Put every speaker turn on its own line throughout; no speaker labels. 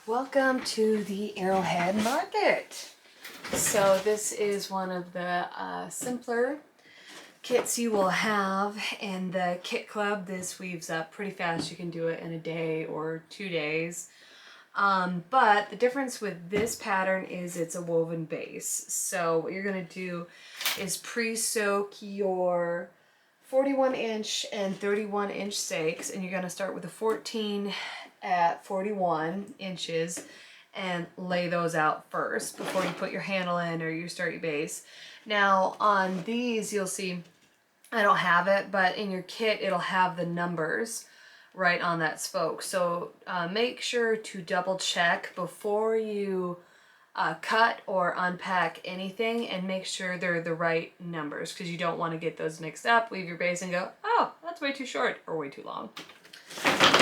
Welcome to the Arrowhead Market. So this is one of the simpler kits you will have in the Kit Club. This weaves up pretty fast. You can do it in a day or 2 days. But the difference with this pattern is it's a woven base. So what you're going to do is pre-soak your 41 inch and 31 inch stakes, and you're going to start with a 14 at 41 inches and lay those out first before you put your handle in or you start your base. Now on these you'll see I don't have it, but in your kit it'll have the numbers right on that spoke. So make sure to double check before you cut or unpack anything, and make sure they're the right numbers, because you don't want to get those mixed up, leave your base and go, oh, that's way too short or way too long.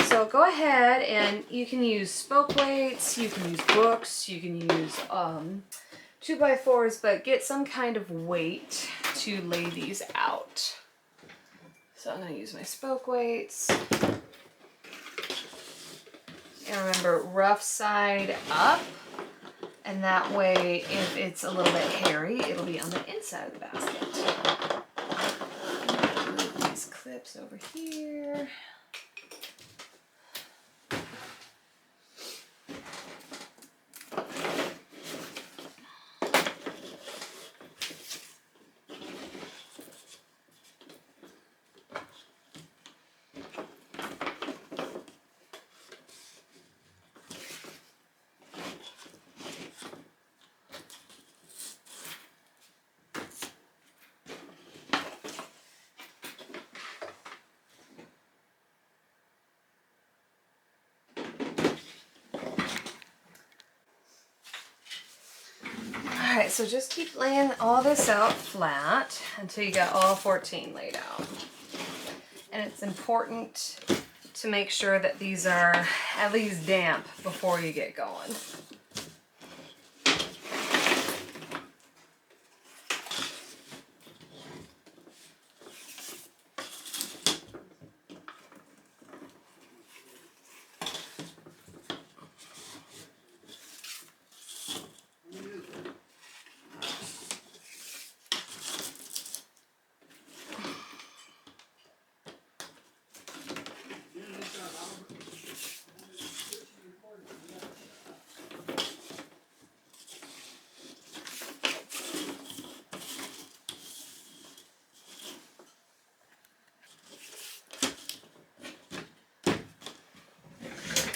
So go ahead and you can use spoke weights, you can use books, you can use 2x4s, but get some kind of weight to lay these out. So I'm going to use my spoke weights. And remember, rough side up, and that way if it's a little bit hairy, it'll be on the inside of the basket. Move these clips over here. Alright, so just keep laying all this out flat until you got all 14 laid out. And it's important to make sure that these are at least damp before you get going.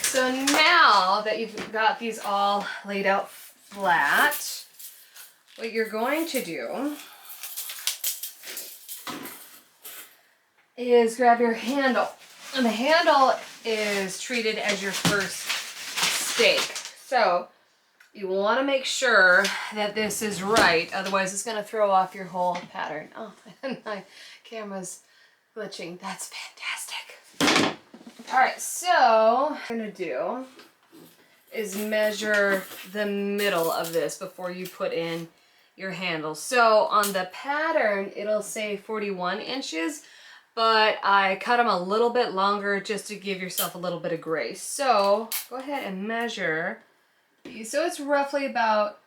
So now that you've got these all laid out flat, what you're going to do is grab your handle. And the handle is treated as your first stake. So you want to make sure that this is right, otherwise it's going to throw off your whole pattern. Oh, and my camera's glitching. That's fantastic. Alright, so what I'm going to do is measure the middle of this before you put in your handle. So on the pattern, it'll say 41 inches, but I cut them a little bit longer just to give yourself a little bit of grace. So go ahead and measure these. So it's roughly about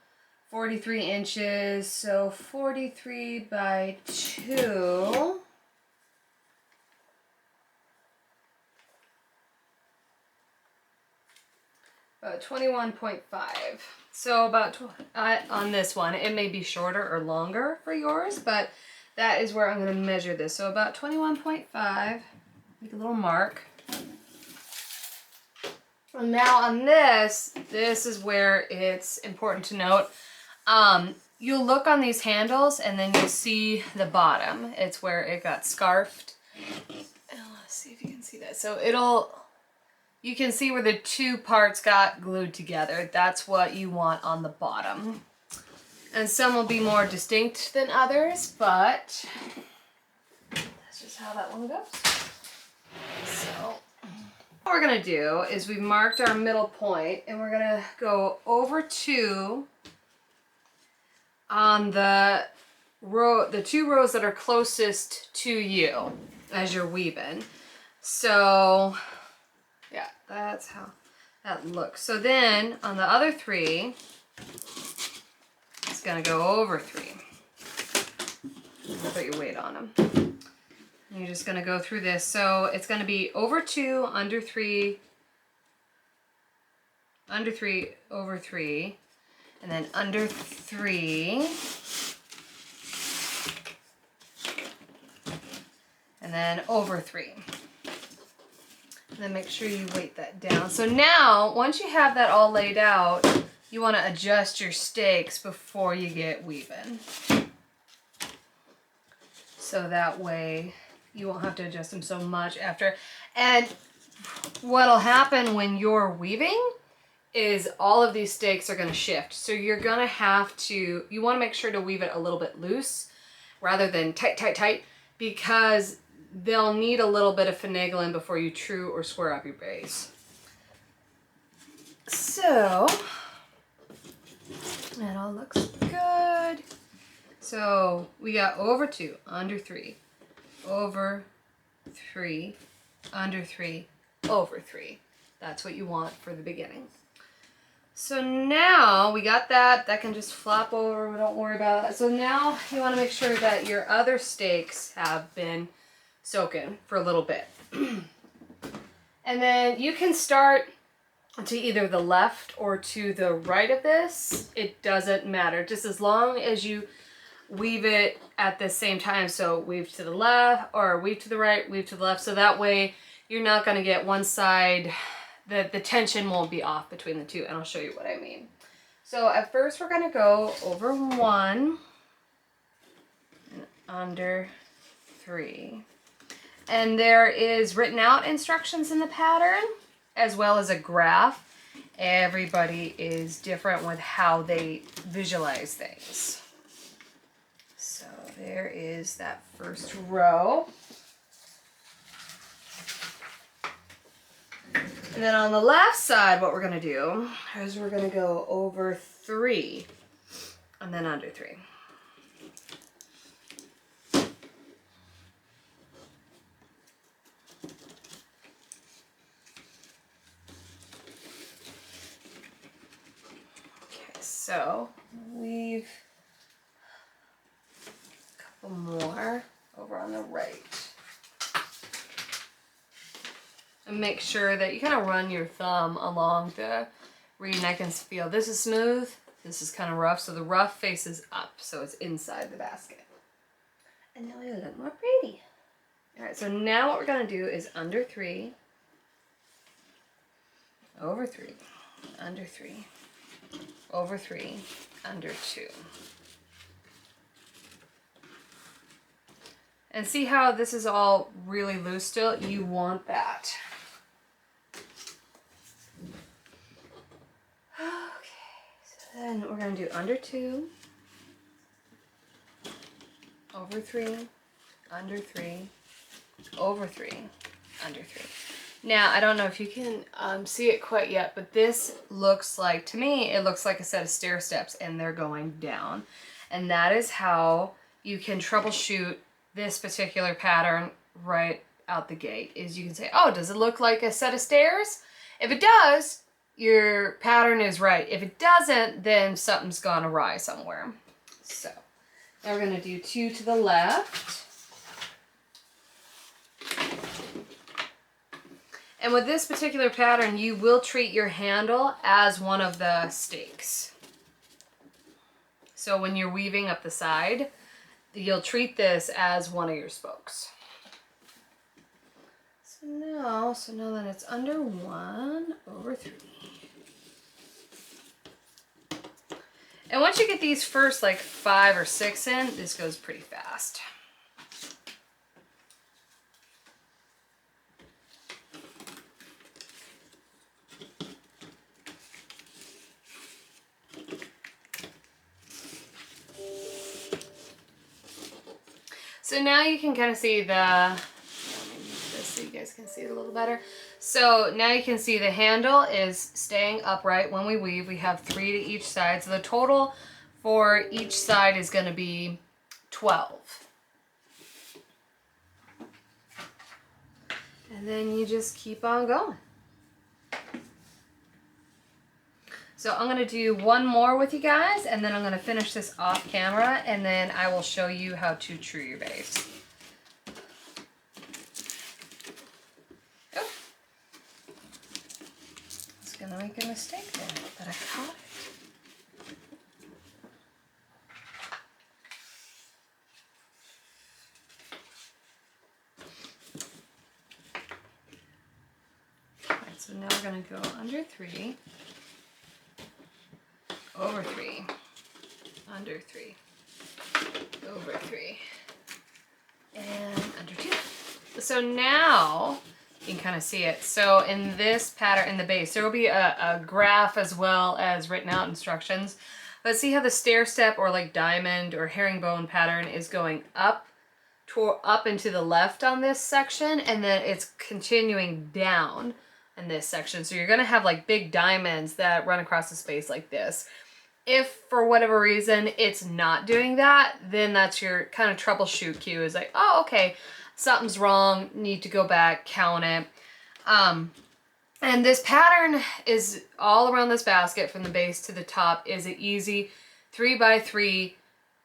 43 inches, so 43 by 2. About 21.5. So about on this one, it may be shorter or longer for yours, but that is where I'm going to measure this. So about 21.5. Make a little mark. And now on this is where it's important to note. You'll look on these handles and then you'll see the bottom. It's where it got scarfed. Let's see if you can see that. So you can see where the two parts got glued together. That's what you want on the bottom. And some will be more distinct than others, but that's just how that one goes. So what we're gonna do is we've marked our middle point, and we're gonna go over 2 on the two rows that are closest to you as you're weaving. So yeah, that's how that looks. So then on the other 3, it's gonna go over 3. Put your weight on them. And you're just gonna go through this. So it's gonna be over 2, under 3, under 3, over 3, and then under 3, and then over 3. And then make sure you weight that down. So now, once you have that all laid out, you want to adjust your stakes before you get weaving. So that way you won't have to adjust them so much after. And what'll happen when you're weaving is all of these stakes are going to shift. So you're going to have to, you want to make sure to weave it a little bit loose rather than tight, tight, tight, because they'll need a little bit of finagling before you true or square up your base. So, that all looks good. So we got over 2, under 3, over 3, under 3, over 3. That's what you want for the beginning. So now we got that. That can just flop over. Don't worry about it. So now you want to make sure that your other stakes have been soaking for a little bit. And then you can start to either the left or to the right of this. It doesn't matter, just as long as you weave it at the same time. So weave to the left or weave to the right, weave to the left. So that way you're not going to get one side, the tension won't be off between the two. And I'll show you what I mean. So at first we're going to go over 1 and under 3. And there is written out instructions in the pattern as well as a graph. Everybody is different with how they visualize things. So there is that first row. And then on the left side, what we're going to do is we're going to go over 3 and then under 3. So weave a couple more over on the right. And make sure that you kind of run your thumb along the reed, and I can feel this is smooth, this is kind of rough, so the rough faces up, so it's inside the basket. And now we look more pretty. All right, so now what we're gonna do is under 3, over 3, under 3, over 3, under 2. And see how this is all really loose still? You want that. Okay, so then we're going to do under 2, over 3, under 3, over 3, under 3. Now, I don't know if you can see it quite yet, but this looks like, to me, it looks like a set of stair steps and they're going down. And that is how you can troubleshoot this particular pattern right out the gate, is you can say, oh, does it look like a set of stairs? If it does, your pattern is right. If it doesn't, then something's gone awry somewhere. So now we're going to do 2 to the left. And with this particular pattern, you will treat your handle as one of the stakes. So when you're weaving up the side, you'll treat this as one of your spokes. So now then it's under 1, over 3. And once you get these first like 5 or 6 in, this goes pretty fast. So now you can kind of see the, so you guys can see it a little better. So now you can see the handle is staying upright when we weave. We have 3 to each side. So the total for each side is going to be 12. And then you just keep on going. So I'm gonna do one more with you guys, and then I'm gonna finish this off camera, and then I will show you how to true your base. Oh. I was gonna make a mistake there, but I caught it. Alright, so now we're gonna go under 3, over 3, under 3, over 3, and under 2. So now you can kind of see it. So in this pattern, in the base, there will be a graph as well as written out instructions. But see how the stair step or like diamond or herringbone pattern is going up and to the left on this section, and then it's continuing down in this section. So you're gonna have like big diamonds that run across the space like this. If for whatever reason it's not doing that, then that's your kind of troubleshoot cue, is like, oh, okay, something's wrong, need to go back, count it. And this pattern is all around this basket from the base to the top is an easy 3x3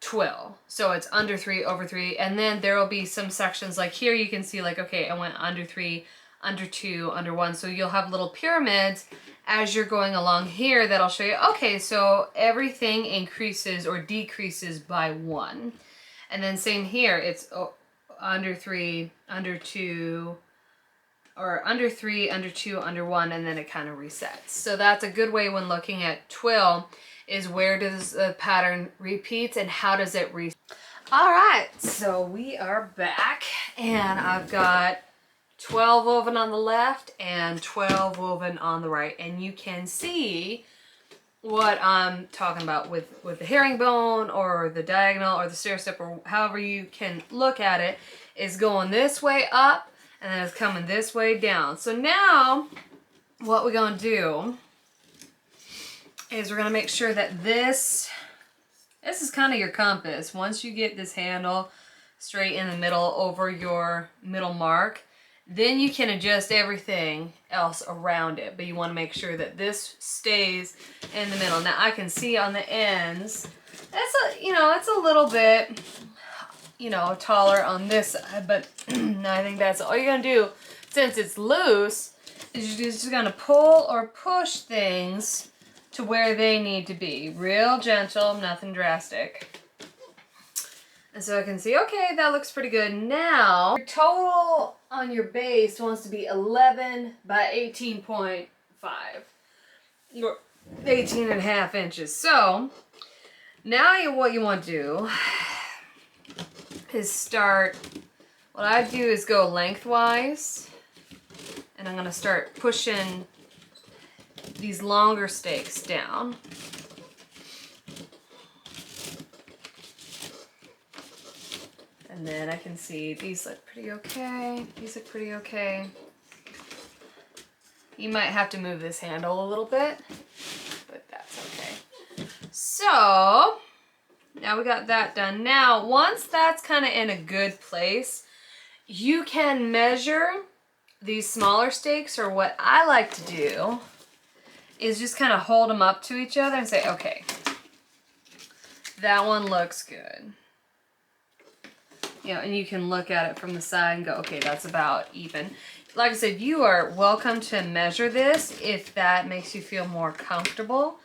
twill. So it's under 3, over 3, and then there will be some sections like here you can see like, okay, I went under 3, under 2, under 1. So you'll have little pyramids as you're going along here that'll show you, okay, so everything increases or decreases by 1. And then same here, it's under 3, under 2, or under 3, under 2, under 1, and then it kind of resets. So that's a good way when looking at twill, is where does the pattern repeats and how does it reset. All right, so we are back, and I've got 12 woven on the left and 12 woven on the right, and you can see what I'm talking about with the herringbone or the diagonal or the stair step, or however you can look at it, is going this way up and then it's coming this way down. So now what we're going to do is we're going to make sure that this is kind of your compass. Once you get this handle straight in the middle over your middle mark, then you can adjust everything else around it, but you want to make sure that this stays in the middle. Now I can see on the ends, it's a little bit, taller on this side, but I think that's all you're gonna do. Since it's loose, is you're just gonna pull or push things to where they need to be. Real gentle, nothing drastic. And so I can see, okay, that looks pretty good. Now, your total on your base wants to be 11 by 18.5, or 18.5 inches. So now what you want to do is start, what I do is go lengthwise, and I'm going to start pushing these longer stakes down. And then I can see these look pretty okay. These look pretty okay. You might have to move this handle a little bit, but that's okay. So now we got that done. Now, once that's kind of in a good place, you can measure these smaller stakes, or what I like to do is just kind of hold them up to each other and say, okay, that one looks good. And you can look at it from the side and go, okay, that's about even. Like I said, you are welcome to measure this if that makes you feel more comfortable.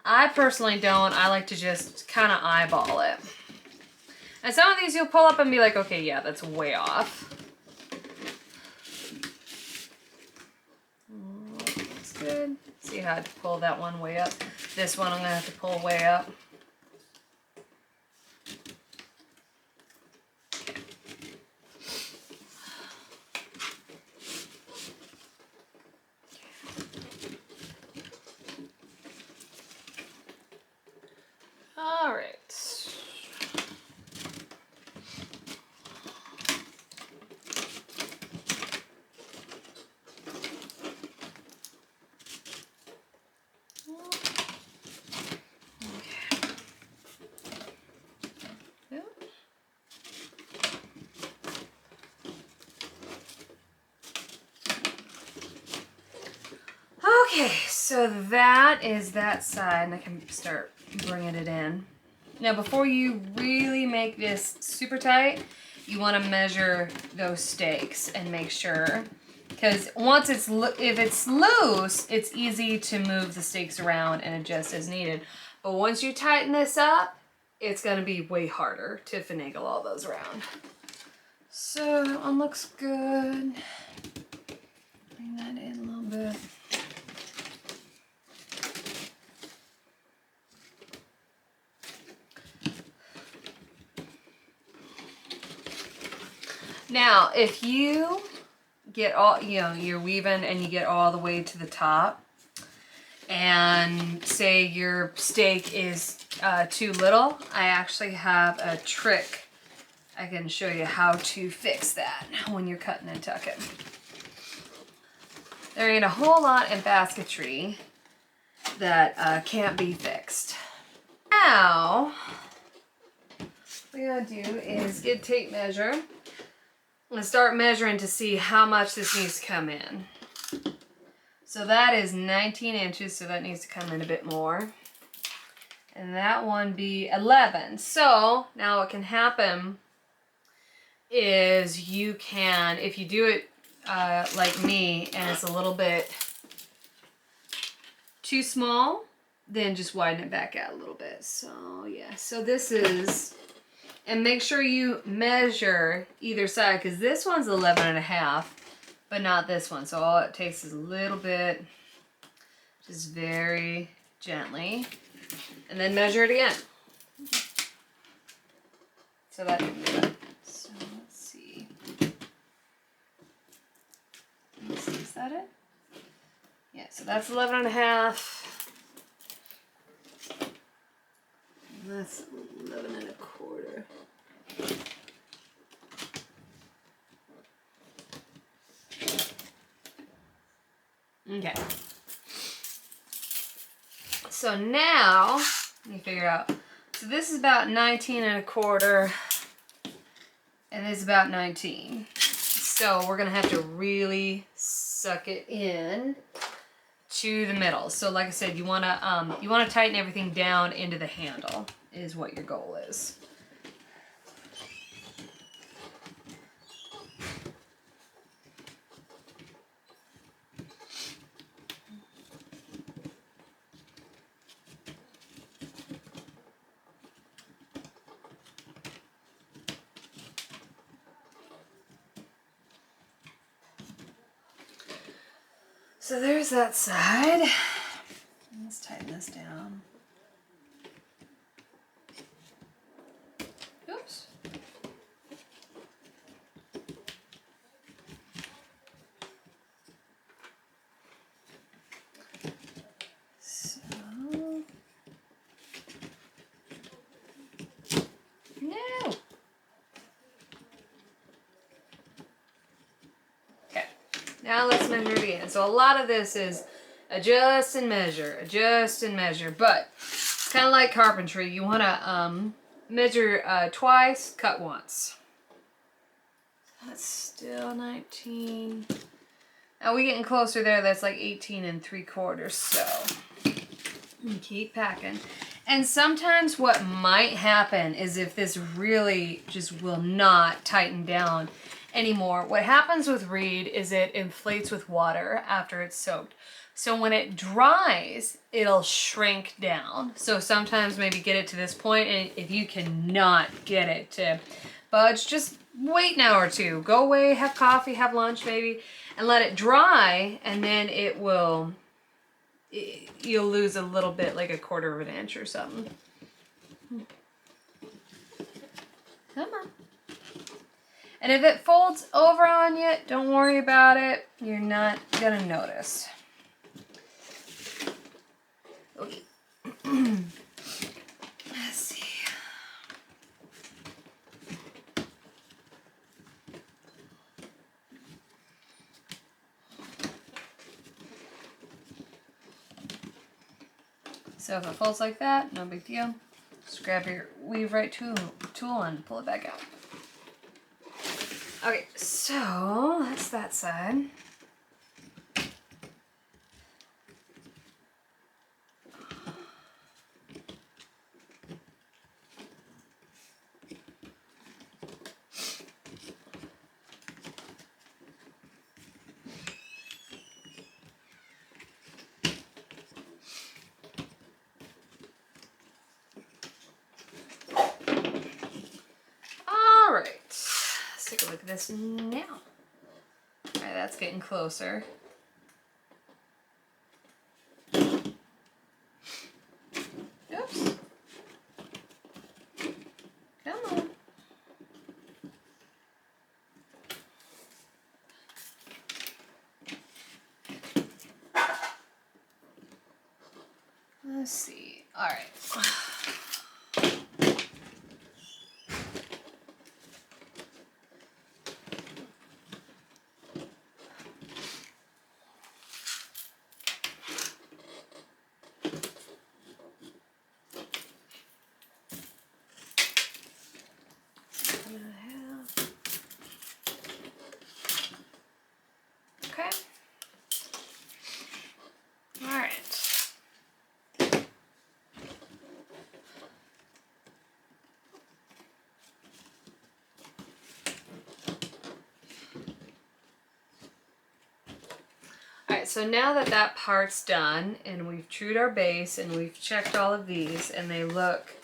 I personally don't. I like to just kind of eyeball it. And some of these you'll pull up and be like, okay, yeah, that's way off. Looks good. See how I had to pull that one way up. This one I'm going to have to pull way up. All right. Okay, So that is that side, and I can start bringing it in. Now before you really make this super tight, you want to measure those stakes and make sure, because once if it's loose, it's easy to move the stakes around and adjust as needed. But once you tighten this up, it's going to be way harder to finagle all those around. So that one looks good. Bring that in a little bit. Now, if you get all, you're weaving and you get all the way to the top, and say your stake is too little, I actually have a trick. I can show you how to fix that when you're cutting and tucking. There ain't a whole lot in basketry that can't be fixed. Now, what we gotta do is get a tape measure and start measuring to see how much this needs to come in. So that is 19 inches, so that needs to come in a bit more. And that one be 11. So now what can happen is you can, if you do it like me and it's a little bit too small, then just widen it back out a little bit. So yeah, so this is, and make sure you measure either side, because this one's 11.5, but not this one. So all it takes is a little bit, just very gently, and then measure it again. So that didn't do it. So let's see. Is that it? Yeah, so that's 11.5. That's 11.25. Okay. So now, let me figure out. So this is about 19.25, and this is about 19. So we're gonna have to really suck it in to the middle. So like I said, you wanna tighten everything down into the handle is what your goal is. So there's that side. Let's tighten this down. Oops. So, no. Okay, now let's measure it again. So a lot of this is adjust and measure, but it's kind of like carpentry. You want to measure twice, cut once. That's still 19. Now we're getting closer there. That's like 18.75. So keep packing. And sometimes what might happen is if this really just will not tighten down anymore, what happens with reed is it inflates with water after it's soaked. So when it dries, it'll shrink down. So sometimes maybe get it to this point, and if you cannot get it to budge, just wait an hour or two. Go away, have coffee, have lunch maybe, and let it dry, and then it will, you'll lose a little bit, like 1/4 inch or something. Come on. And if it folds over on you, don't worry about it. You're not gonna notice. Okay. Let's see. So if it folds like that, no big deal. Just grab your weave right tool and pull it back out. Okay, so that's that side. this now. All right, that's getting closer. Oops. Come on. Let's see. All right. Okay. All right. Alright, so now that that part's done and we've trued our base and we've checked all of these and they look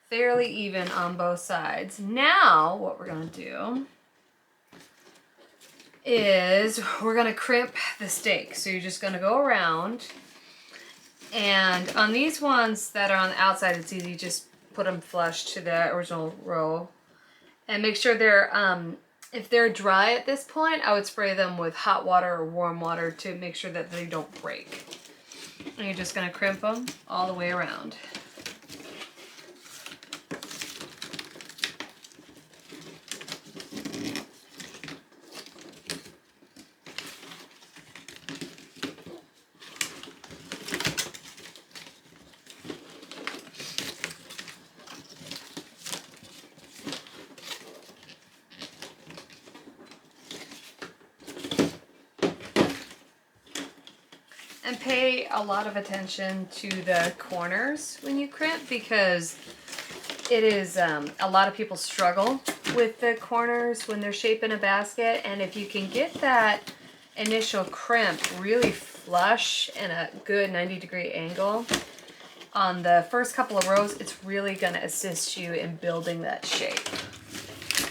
fairly even on both sides, now what we're going to do is we're going to crimp the stake. So you're just going to go around, and on these ones that are on the outside, it's easy, just put them flush to the original row and make sure they're if they're dry at this point, I would spray them with hot water or warm water to make sure that they don't break. And you're just going to crimp them all the way around. And pay a lot of attention to the corners when you crimp, because it is, a lot of people struggle with the corners when they're shaping a basket. And if you can get that initial crimp really flush and a good 90-degree angle on the first couple of rows, it's really going to assist you in building that shape.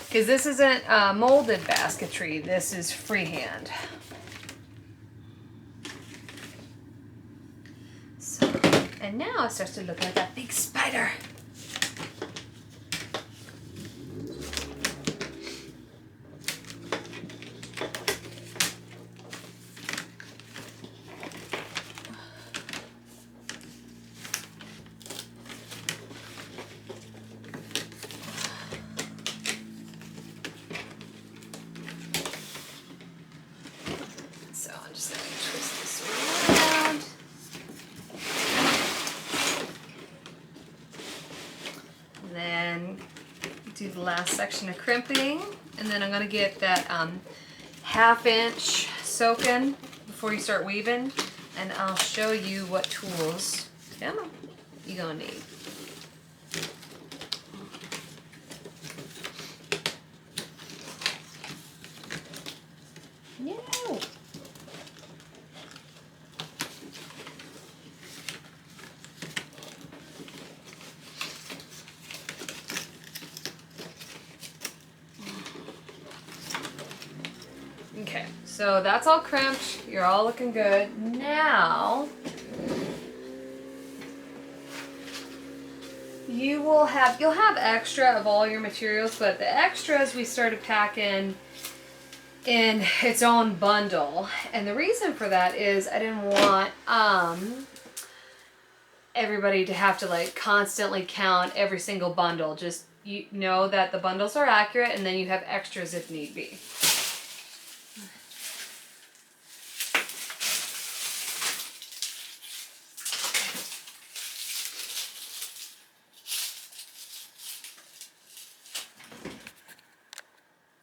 Because this isn't molded basketry, this is freehand. And now it starts to look like a big spider. So I'm just going to twist this around. Then do the last section of crimping, and then I'm going to get that 1/2 inch soaking before you start weaving, and I'll show you what tools you're going to need. No. Okay, so that's all crimped. You're all looking good. Now, you'll have extra of all your materials, but the extras we started packing in its own bundle. And the reason for that is I didn't want everybody to have to like constantly count every single bundle. Just you know that the bundles are accurate, and then you have extras if need be.